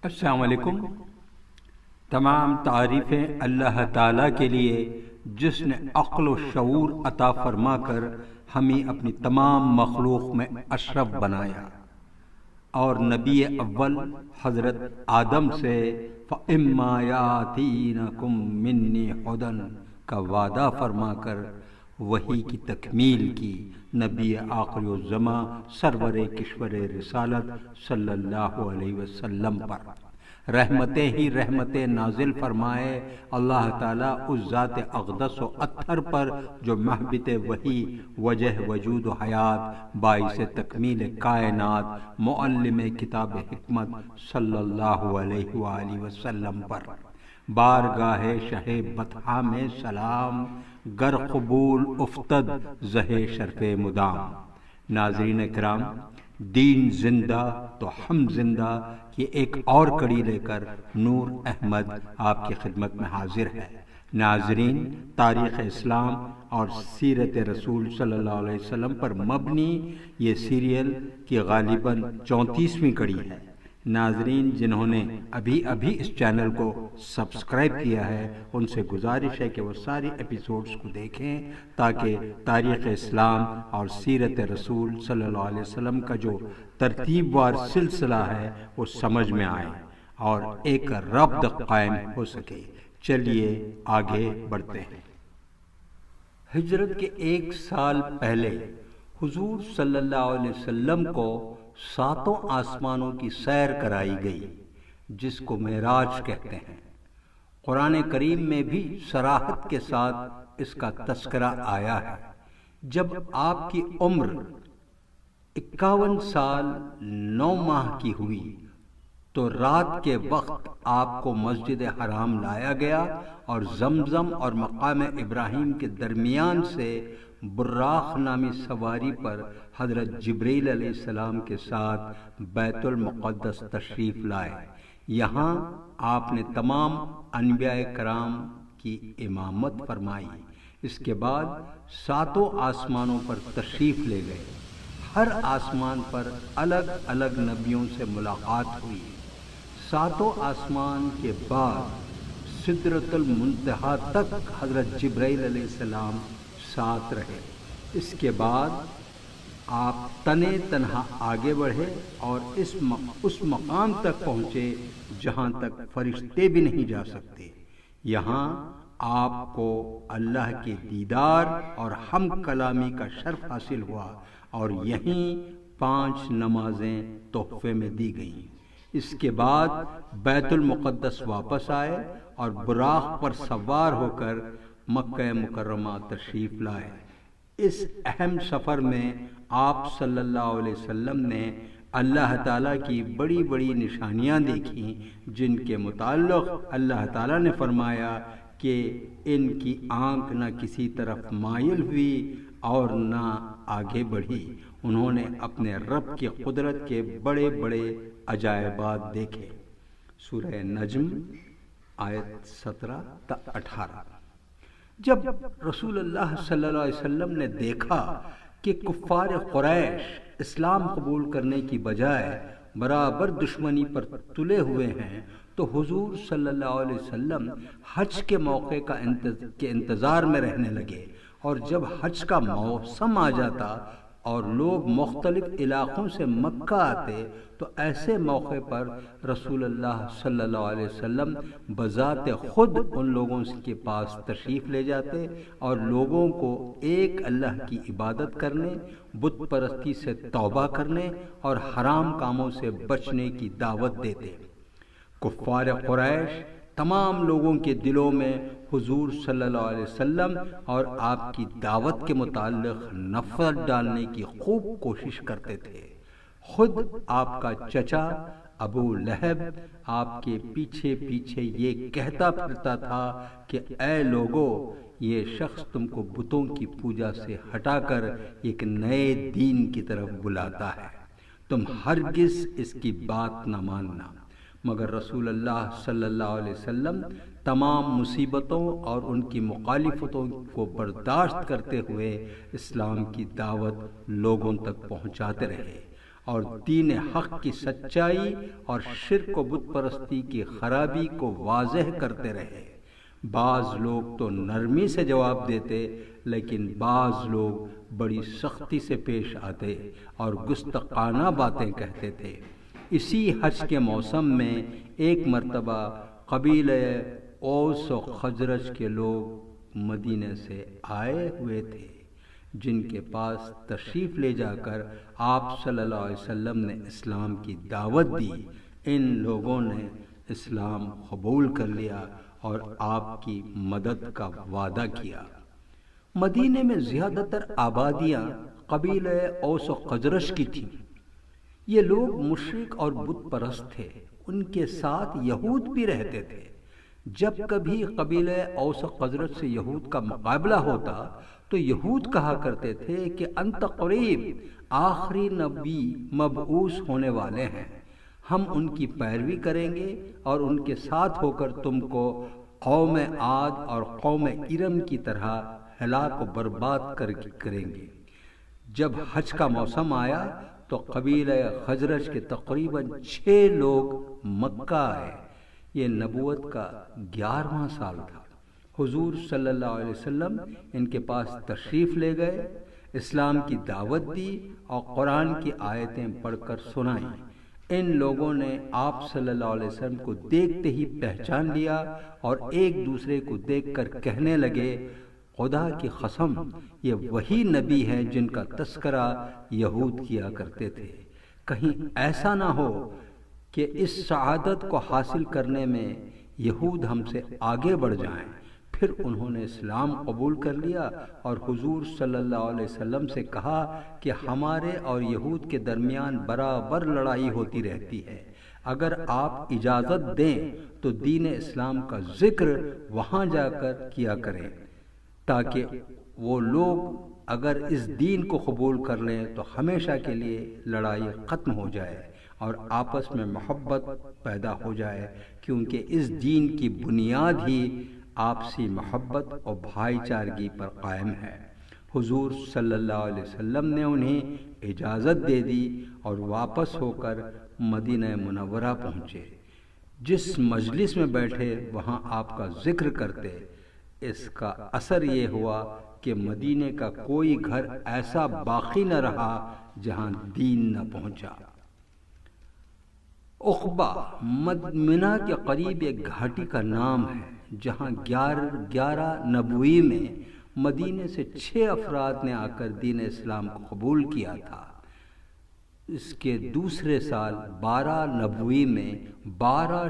السلام علیکم۔ تمام تعریفیں اللہ تعالیٰ کے لیے جس نے عقل و شعور عطا فرما کر ہمیں اپنی تمام مخلوق میں اشرف بنایا اور نبی اول حضرت آدم سے فَإِمَّا يَأْتِينَكُم مِّنِّي هُدًى کا وعدہ فرما کر وحی کی تکمیل کی نبی آخر الزماں سرور کشور رسالت صلی اللہ علیہ وسلم پر رحمتیں ہی رحمتیں نازل فرمائے اللہ تعالیٰ اس ذات اقدس و اطہر پر جو محبت وحی وجہ وجود و حیات باعث تکمیل کائنات معلم کتاب حکمت صلی اللہ علیہ وآلہ وسلم پر بارگاہ شہ بطحہ میں سلام گر قبول افتد زہ شرف مدام۔ ناظرین کرام، دین زندہ تو ہم زندہ کی ایک اور کڑی لے کر نور احمد آپ کی خدمت میں حاضر ہے۔ ناظرین، تاریخ اسلام اور سیرت رسول صلی اللہ علیہ وسلم پر مبنی یہ سیریل کی غالباً 34ویں کڑی ہے۔ ناظرین جنہوں نے ابھی اس چینل کو سبسکرائب کیا ہے ان سے گزارش ہے کہ وہ ساری ایپیسوڈز کو دیکھیں تاکہ تاریخ اسلام اور سیرت رسول صلی اللہ علیہ وسلم کا جو ترتیب وار سلسلہ ہے وہ سمجھ میں آئے اور ایک ربط قائم ہو سکے۔ چلیے آگے بڑھتے ہیں۔ ہجرت کے 1 سال پہلے حضور صلی اللہ علیہ وسلم کو 7 آسمانوں کی سیر کرائی گئی جس کو معراج کہتے ہیں۔ قرآن کریم میں بھی صراحت کے ساتھ اس کا تذکرہ آیا ہے۔ جب آپ کی عمر 51 سال 9 ماہ کی ہوئی تو رات کے وقت آپ کو مسجد حرام لایا گیا اور زمزم اور مقام ابراہیم کے درمیان سے براق نامی سواری پر حضرت جبریل علیہ السلام کے ساتھ بیت المقدس تشریف لائے۔ یہاں آپ نے تمام انبیاء کرام کی امامت فرمائی۔ اس کے بعد 7 آسمانوں پر تشریف لے گئے۔ ہر آسمان پر الگ الگ نبیوں سے ملاقات ہوئی۔ 7 آسمان کے بعد سدرۃ المنتہا تک حضرت جبرائیل علیہ السلام ساتھ رہے۔ اس کے بعد آپ تنے تنہا آگے بڑھے اور اس مقام تک پہنچے جہاں تک فرشتے بھی نہیں جا سکتے۔ یہاں آپ کو اللہ کے دیدار اور ہم کلامی کا شرف حاصل ہوا اور یہیں 5 نمازیں تحفے میں دی گئیں۔ اس کے بعد بیت المقدس واپس آئے اور براق پر سوار ہو کر مکہ مکرمہ تشریف لائے۔ اس اہم سفر میں آپ صلی اللہ علیہ وسلم نے اللہ تعالیٰ کی بڑی بڑی نشانیاں دیکھیں جن کے متعلق اللہ تعالیٰ نے فرمایا کہ ان کی آنکھ نہ کسی طرف مائل ہوئی اور نہ آگے بڑھی۔ انہوں نے اپنے رب کی قدرت کے بڑے بڑے عجائبات دیکھے۔ سورہ نجم آیت 17 تا 18۔ جب رسول اللہ صلی اللہ علیہ وسلم نے دیکھا کہ کفار قریش اسلام قبول کرنے کی بجائے برابر دشمنی پر تلے ہوئے ہیں تو حضور صلی اللہ علیہ وسلم حج کے موقع کے انتظار میں رہنے لگے، اور جب حج کا موسم آ جاتا اور لوگ مختلف علاقوں سے مکہ آتے تو ایسے موقع پر رسول اللہ صلی اللہ علیہ وسلم بذات خود ان لوگوں کے پاس تشریف لے جاتے اور لوگوں کو ایک اللہ کی عبادت کرنے، بت پرستی سے توبہ کرنے اور حرام کاموں سے بچنے کی دعوت دیتے۔ کفار قریش تمام لوگوں کے دلوں میں حضور صلی اللہ علیہ وسلم اور آپ کی دعوت کے متعلق نفرت ڈالنے کی خوب کوشش کرتے تھے۔ خود آپ کا چچا ابو لہب آپ کے پیچھے پیچھے یہ کہتا پھرتا تھا کہ اے لوگو، یہ شخص تم کو بتوں کی پوجا سے ہٹا کر ایک نئے دین کی طرف بلاتا ہے، تم ہرگز اس کی بات نہ ماننا۔ مگر رسول اللہ صلی اللہ علیہ وسلم تمام مصیبتوں اور ان کی مخالفتوں کو برداشت کرتے ہوئے اسلام کی دعوت لوگوں تک پہنچاتے رہے اور دین حق کی سچائی اور شرک و بت پرستی کی خرابی کو واضح کرتے رہے۔ بعض لوگ تو نرمی سے جواب دیتے، لیکن بعض لوگ بڑی سختی سے پیش آتے اور گستاخانہ باتیں کہتے تھے۔ اسی حج کے موسم میں ایک مرتبہ قبیلہ اوس و خزرج کے لوگ مدینے سے آئے ہوئے تھے، جن کے پاس تشریف لے جا کر آپ صلی اللہ علیہ وسلم نے اسلام کی دعوت دی۔ ان لوگوں نے اسلام قبول کر لیا اور آپ کی مدد کا وعدہ کیا۔ مدینے میں زیادہ تر آبادیاں قبیلہ اوس و خزرج کی تھیں۔ یہ لوگ مشرک اور بت پرست تھے، ان کے ساتھ یہود بھی رہتے تھے۔ جب کبھی قبیلہ اوس و خزرج سے یہود کا مقابلہ ہوتا تو یہود کہا کرتے تھے کہ انت قریب، آخری نبی مبعوث ہونے والے ہیں، ہم ان کی پیروی کریں گے اور ان کے ساتھ ہو کر تم کو قوم عاد اور قوم ارم کی طرح ہلاک و برباد کریں گے۔ جب حج کا موسم آیا تو قبیلہ خزرج کے تقریباً 6 لوگ مکہ آئے۔ یہ نبوت کا 11واں سال تھا۔ حضور صلی اللہ علیہ وسلم ان کے پاس تشریف لے گئے، اسلام کی دعوت دی اور قرآن کی آیتیں پڑھ کر سنائیں۔ ان لوگوں نے آپ صلی اللہ علیہ وسلم کو دیکھتے ہی پہچان لیا اور ایک دوسرے کو دیکھ کر کہنے لگے، خدا کی قسم یہ وہی نبی ہیں جن کا تذکرہ یہود کیا کرتے تھے۔ کہیں ایسا نہ ہو کہ اس سعادت کو حاصل کرنے میں یہود ہم سے آگے بڑھ جائیں۔ پھر انہوں نے اسلام قبول کر لیا اور حضور صلی اللہ علیہ وسلم سے کہا کہ ہمارے اور یہود کے درمیان برابر لڑائی ہوتی رہتی ہے، اگر آپ اجازت دیں تو دین اسلام کا ذکر وہاں جا کر کیا کریں، تاکہ وہ لوگ اگر اس دین کو قبول کر لیں تو ہمیشہ کے لیے لڑائی ختم ہو جائے اور آپس میں محبت پیدا ہو جائے، کیونکہ اس دین کی بنیاد ہی آپسی محبت اور بھائی چارگی پر قائم ہے۔ حضور صلی اللہ علیہ وسلم نے انہیں اجازت دے دی اور واپس ہو کر مدینہ منورہ پہنچے۔ جس مجلس میں بیٹھے وہاں آپ کا ذکر کرتے، اس کا اثر یہ ہوا کہ مدینے کا کوئی گھر ایسا باقی نہ رہا جہاں دین نہ پہنچا۔ عقبہ منی کے قریب ایک گھاٹی کا نام ہے جہاں 11 نبوی میں مدینے سے 6 افراد نے آ کر دین اسلام کو قبول کیا تھا۔ اس کے دوسرے سال 12 نبوی میں 12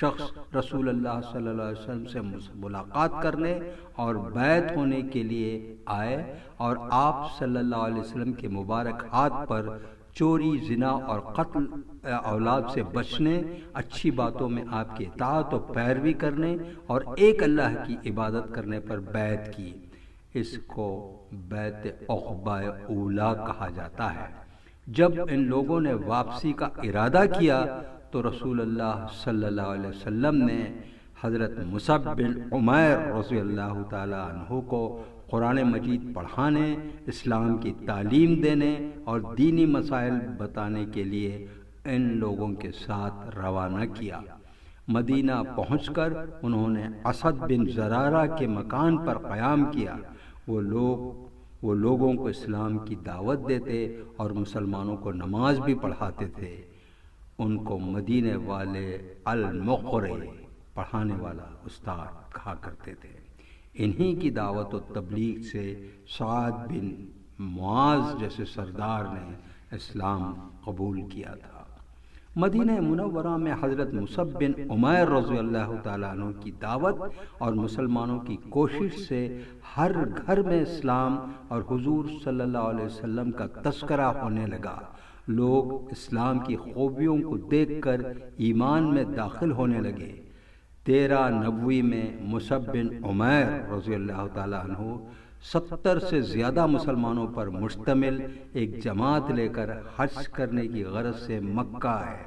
شخص رسول اللہ صلی اللہ علیہ وسلم سے ملاقات کرنے اور بیعت ہونے کے لیے آئے اور آپ صلی اللہ علیہ وسلم کے مبارک ہاتھ پر چوری، زنا اور قتل اولاد سے بچنے، اچھی باتوں میں آپ کی اطاعت و پیروی کرنے اور ایک اللہ کی عبادت کرنے پر بیعت کی۔ اس کو بیعت عقبہ اولیٰ کہا جاتا ہے۔ جب ان لوگوں نے واپسی کا ارادہ کیا تو رسول اللہ صلی اللہ علیہ وسلم نے حضرت مصعب بن عمیر رضی اللہ تعالی عنہ کو قرآن مجید پڑھانے، اسلام کی تعلیم دینے اور دینی مسائل بتانے کے لیے ان لوگوں کے ساتھ روانہ کیا۔ مدینہ پہنچ کر انہوں نے اسد بن زرارہ کے مکان پر قیام کیا۔ وہ لوگوں کو اسلام کی دعوت دیتے اور مسلمانوں کو نماز بھی پڑھاتے تھے۔ ان کو مدینے والے المقری، پڑھانے والا استاد کہا کرتے تھے۔ انہی کی دعوت و تبلیغ سے سعد بن معاذ جیسے سردار نے اسلام قبول کیا تھا۔ مدینہ منورہ میں حضرت مصعب بن عمیر رضی اللہ تعالیٰ عنہ کی دعوت اور مسلمانوں کی کوشش سے ہر گھر میں اسلام اور حضور صلی اللہ علیہ وسلم کا تذکرہ ہونے لگا۔ لوگ اسلام کی خوبیوں کو دیکھ کر ایمان میں داخل ہونے لگے۔ 13 نبوی میں مصعب بن عمیر رضی اللہ تعالیٰ عنہ 70 سے زیادہ مسلمانوں پر مشتمل ایک جماعت لے کر حج کرنے کی غرض سے مکہ آئے۔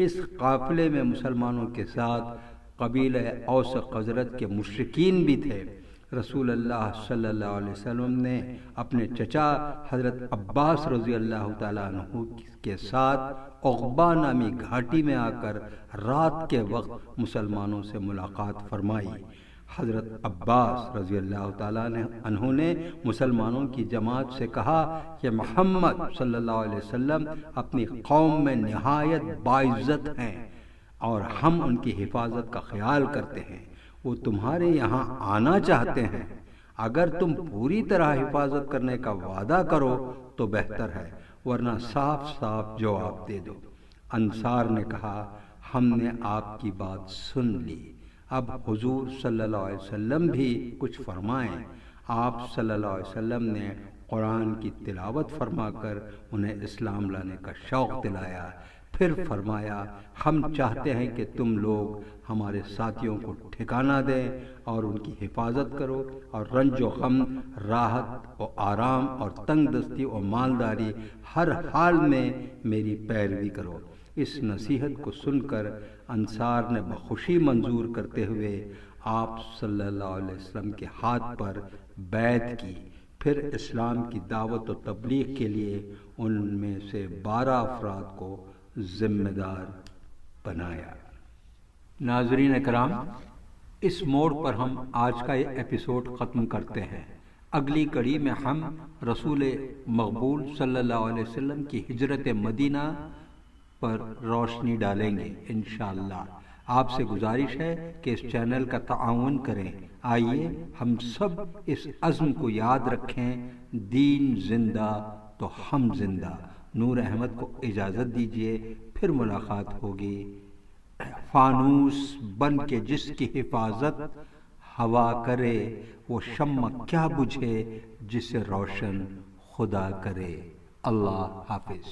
اس قافلے میں مسلمانوں کے ساتھ قبیلہ اوس خزرج کے مشرکین بھی تھے۔ رسول اللہ صلی اللہ علیہ وسلم نے اپنے چچا حضرت عباس رضی اللہ تعالیٰ عنہ کے ساتھ عقبہ نامی گھاٹی میں آ کر رات کے وقت مسلمانوں سے ملاقات فرمائی۔ حضرت عباس رضی اللہ تعالیٰ عنہ نے مسلمانوں کی جماعت سے کہا کہ محمد صلی اللہ علیہ وسلم اپنی قوم میں نہایت باعزت ہیں اور ہم ان کی حفاظت کا خیال کرتے ہیں۔ وہ تمہارے یہاں آنا چاہتے ہیں، اگر تم پوری طرح حفاظت کرنے کا وعدہ کرو تو بہتر ہے، ورنہ صاف صاف جواب دے دو۔ انصار نے کہا ہم نے آپ کی بات سن لی، اب حضور صلی اللہ علیہ وسلم بھی کچھ فرمائیں۔ آپ صلی اللہ علیہ وسلم نے قرآن کی تلاوت فرما کر انہیں اسلام لانے کا شوق دلایا، پھر فرمایا ہم چاہتے ہیں کہ تم لوگ ہمارے ساتھیوں کو ٹھکانہ دیں اور ان کی حفاظت کرو، اور رنج و غم، راحت و آرام اور تنگ دستی و مالداری ہر حال میں میری پیروی کرو۔ اس نصیحت کو سن کر انصار نے بخوشی منظور کرتے ہوئے آپ صلی اللہ علیہ وسلم کے ہاتھ پر بیعت کی، پھر اسلام کی دعوت و تبلیغ کے لیے ان میں سے 12 افراد کو ذمہ دار بنایا۔ ناظرین کرام، اس موڑ پر ہم آج کا یہ ایپیسوڈ ختم کرتے ہیں۔ اگلی کڑی میں ہم رسول مقبول صلی اللہ علیہ وسلم کی ہجرت مدینہ پر روشنی ڈالیں گے انشاءاللہ۔ آپ سے گزارش ہے کہ اس چینل کا تعاون کریں۔ آئیے ہم سب اس عزم کو یاد رکھیں، دین زندہ تو ہم زندہ۔ نور احمد کو اجازت دیجیے، پھر ملاقات ہوگی۔ فانوس بن کے جس کی حفاظت ہوا کرے، وہ شمع کیا بجھے جسے روشن خدا کرے۔ اللہ حافظ۔